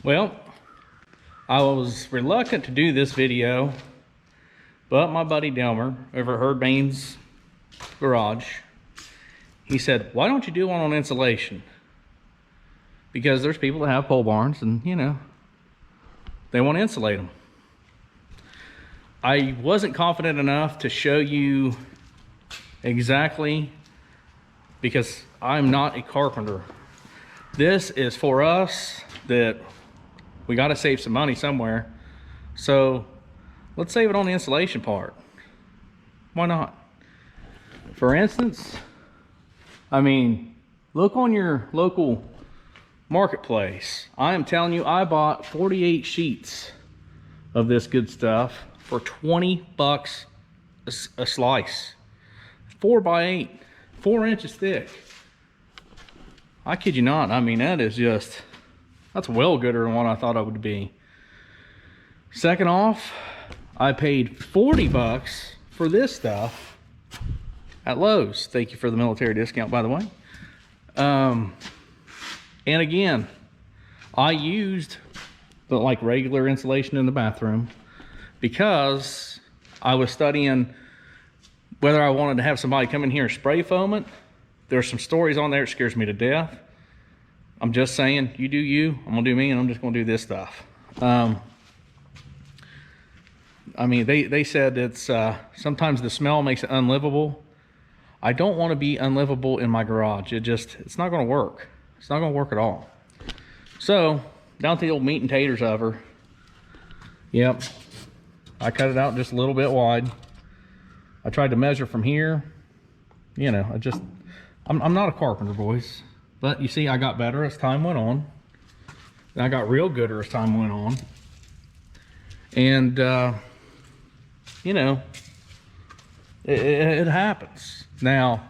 Well, I was reluctant to do this video, but my buddy Delmer over at Herd Bane's garage, he said, why don't you do one on insulation? Because there's people that have pole barns and, you know, they want to insulate them. I wasn't confident enough to show you exactly, because I'm not a carpenter. This is for us that we got to save some money somewhere. So let's save it on the insulation part. Why not? For instance, I mean, look on your local marketplace. I am telling you, I bought 48 sheets of this good stuff for 20 bucks a slice. 4 by 8, 4 inches thick. I kid you not. I mean, that's well gooder than what I thought it would be. Second off, I paid 40 bucks for this stuff at Lowe's. Thank you for the military discount, by the way. And again, I used the like regular insulation in the bathroom because I was studying whether I wanted to have somebody come in here and spray foam it. There's some stories on there that scares me to death. I'm just saying, you do you, I'm gonna do me, and I'm just gonna do this stuff. I mean, they said it's sometimes the smell makes it unlivable. I don't want to be unlivable in my garage. It's not gonna work. It's not gonna work at all. So down to the old meat and taters of her. Yep, I cut it out just a little bit wide. I tried to measure from here. You know, I'm not a carpenter, boys. But you see, I got better as time went on. And I got real gooder as time went on. And, you know, it happens. Now,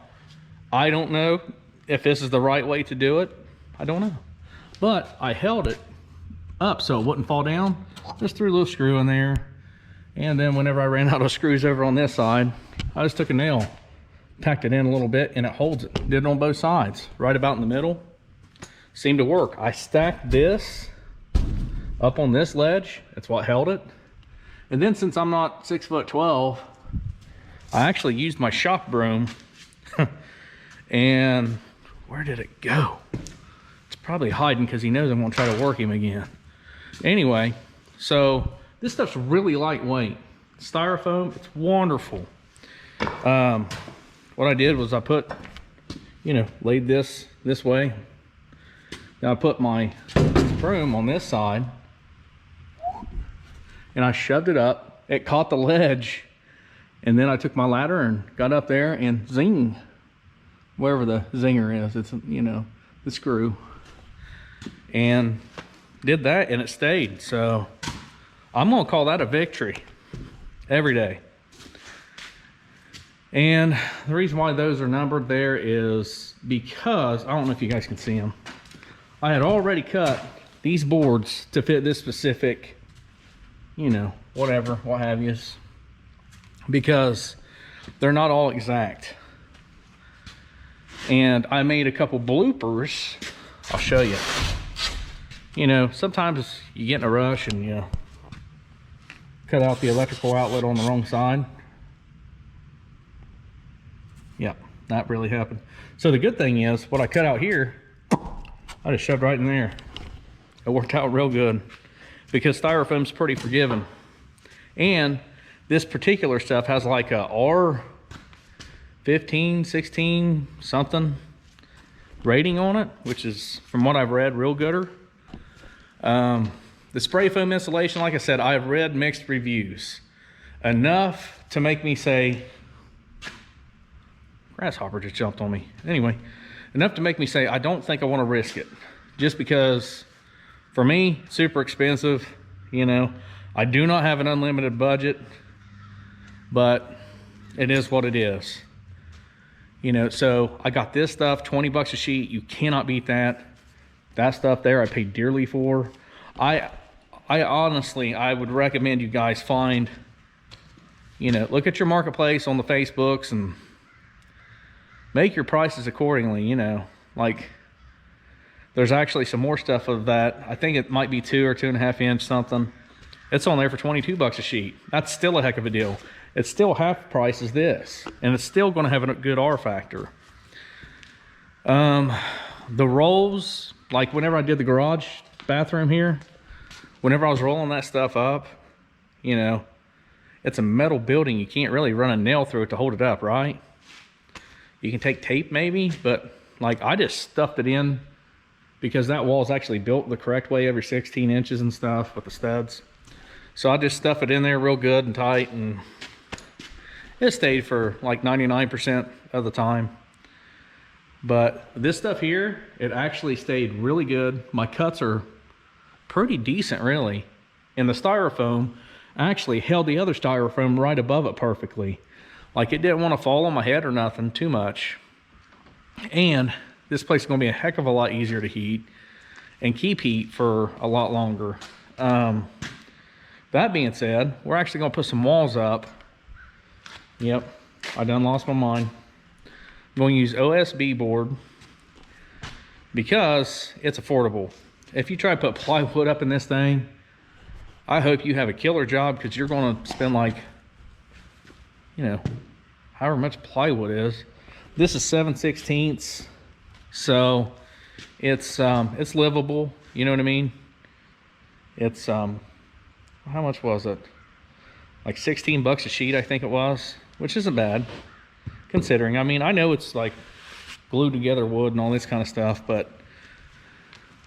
I don't know if this is the right way to do it. I don't know. But I held it up so it wouldn't fall down. Just threw a little screw in there. And then whenever I ran out of screws over on this side, I just took a nail, tacked it in a little bit, and it holds it. Did it on both sides, right about in the middle. Seemed to work. I stacked this up on this ledge. That's what held it. And then since I'm not 6'12", I actually used my shop broom. And where did it go? It's probably hiding because he knows I'm gonna try to work him again. Anyway, so this stuff's really lightweight. Styrofoam, it's wonderful. What I did was I put, you know, laid this way. Now I put my broom on this side and I shoved it up. It caught the ledge, and then I took my ladder and got up there and zing, wherever the zinger is, it's, you know, the screw, and did that, and it stayed. So I'm gonna call that a victory every day. And the reason why those are numbered there is because, I don't know if you guys can see them, I had already cut these boards to fit this specific, you know, whatever, what have yous, because they're not all exact. And I made a couple bloopers. I'll show you. You know, sometimes you get in a rush and you cut out the electrical outlet on the wrong side. Yep, that really happened. So the good thing is, what I cut out here, I just shoved right in there. It worked out real good because styrofoam's pretty forgiving. And this particular stuff has like a R15, 16, something rating on it, which is, from what I've read, real gooder. The spray foam insulation, like I said, I've read mixed reviews. Enough to make me say, grasshopper just jumped on me. Anyway, enough to make me say, I don't think I want to risk it. Just because, for me, super expensive. You know, I do not have an unlimited budget, but it is what it is. You know, so I got this stuff, 20 bucks a sheet. You cannot beat that. That stuff there I paid dearly for. I honestly, I would recommend you guys find, you know, look at your marketplace on the Facebooks and make your prices accordingly. You know, like There's actually some more stuff of that. I think it might be 2 or 2.5 inch something. It's on there for 22 bucks a sheet. That's still a heck of a deal. It's still half the price as this, and it's still going to have a good R factor. The rolls, like whenever I did the garage bathroom here, whenever I was rolling that stuff up, you know, it's a metal building. You can't really run a nail through it to hold it up, right? You can take tape maybe, but like I just stuffed it in because that wall is actually built the correct way every 16 inches and stuff with the studs. So I just stuff it in there real good and tight, and it stayed for like 99% of the time. But this stuff here, it actually stayed really good. My cuts are pretty decent, really. And the styrofoam actually held the other styrofoam right above it perfectly. Like, it didn't want to fall on my head or nothing too much. And this place is going to be a heck of a lot easier to heat and keep heat for a lot longer. That being said, we're actually going to put some walls up. Yep, I done lost my mind. I'm going to use OSB board because it's affordable. If you try to put plywood up in this thing, I hope you have a killer job, because you're going to spend like, you know, however much plywood is. This is 7/16, so it's livable. You know what I mean? It's how much was it? Like 16 bucks a sheet, I think it was, which isn't bad considering. I mean, I know it's like glued together wood and all this kind of stuff, but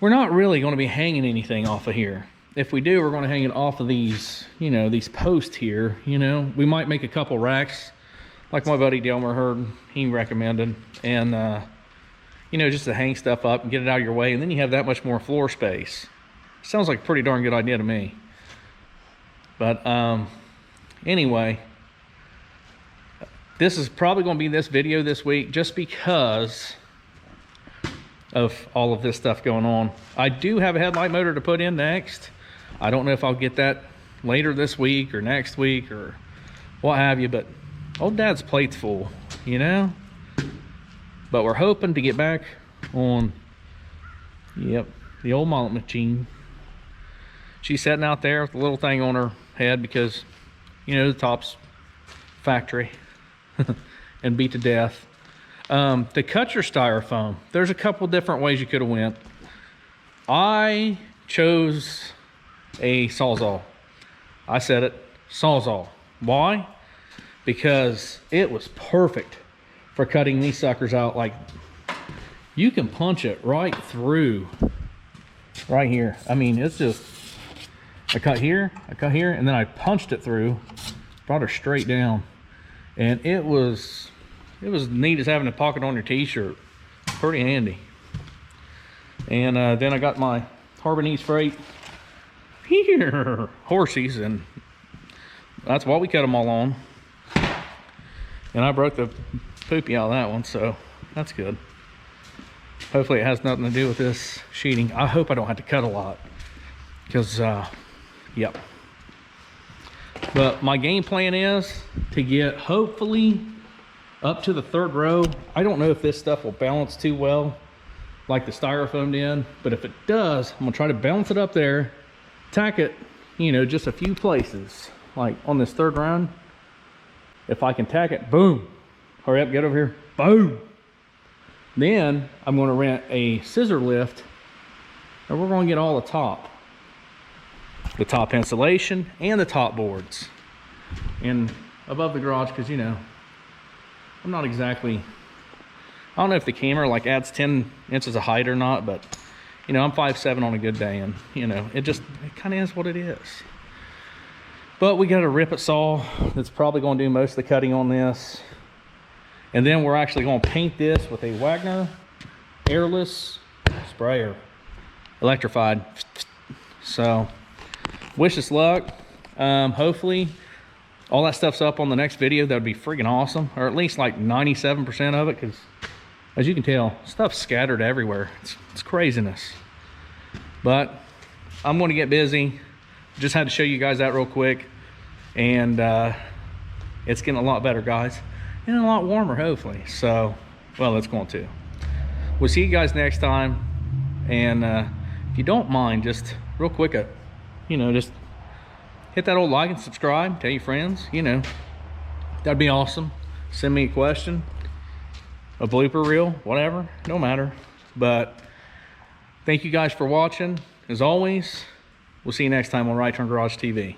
we're not really going to be hanging anything off of here. If we do, we're going to hang it off of these, you know, these posts here. You know, we might make a couple racks like my buddy Delmer heard he recommended, and you know, just to hang stuff up and get it out of your way, and then you have that much more floor space. Sounds like a pretty darn good idea to me. But anyway, this is probably going to be this video this week just because of all of this stuff going on. I do have a headlight motor to put in next. I don't know if I'll get that later this week or next week or what have you, but old Dad's plate's full, you know? But we're hoping to get back on, yep, the old mullet machine. She's sitting out there with the little thing on her head because, you know, the top's factory and beat to death. To cut your styrofoam, there's a couple different ways you could have went. I chose a Sawzall. I said it, Sawzall. Why? Because it was perfect for cutting these suckers out. Like, you can punch it right through, right here. I mean, it's just, I cut here, and then I punched it through, brought her straight down. And it was neat as having a pocket on your t-shirt. Pretty handy. And then I got my Harbinese Freight here horsies, and that's what we cut them all on. And I broke the poopy out of that one, so that's good. Hopefully it has nothing to do with this sheeting. I hope I don't have to cut a lot, because yep. But my game plan is to get hopefully up to the 3rd row. I don't know if this stuff will balance too well like the styrofoam did, but if it does, I'm gonna try to balance it up there, tack it, you know, just a few places. Like on this 3rd round, if I can tack it, boom, hurry up, get over here, boom. Then I'm gonna rent a scissor lift, and we're gonna get all the top insulation and the top boards and above the garage, because, you know, I'm not exactly, I don't know if the camera like adds 10 inches of height or not, but you know, I'm 5'7" on a good day, and you know, it kind of is what it is. But we got a rip it saw that's probably going to do most of the cutting on this, and then we're actually going to paint this with a Wagner airless sprayer, electrified. So wish us luck. Hopefully all that stuff's up on the next video. That would be freaking awesome, or at least like 97% of it, because as you can tell, stuff's scattered everywhere. It's craziness. But I'm going to get busy. Just had to show you guys that real quick, and it's getting a lot better, guys, and a lot warmer, hopefully. So, well, it's going to. We'll see you guys next time. And if you don't mind, just real quick, you know, just hit that old like and subscribe, tell your friends, you know, that'd be awesome. Send me a question, a blooper reel, whatever, no matter. But thank you guys for watching. As always, we'll see you next time on Right Turn Garage TV.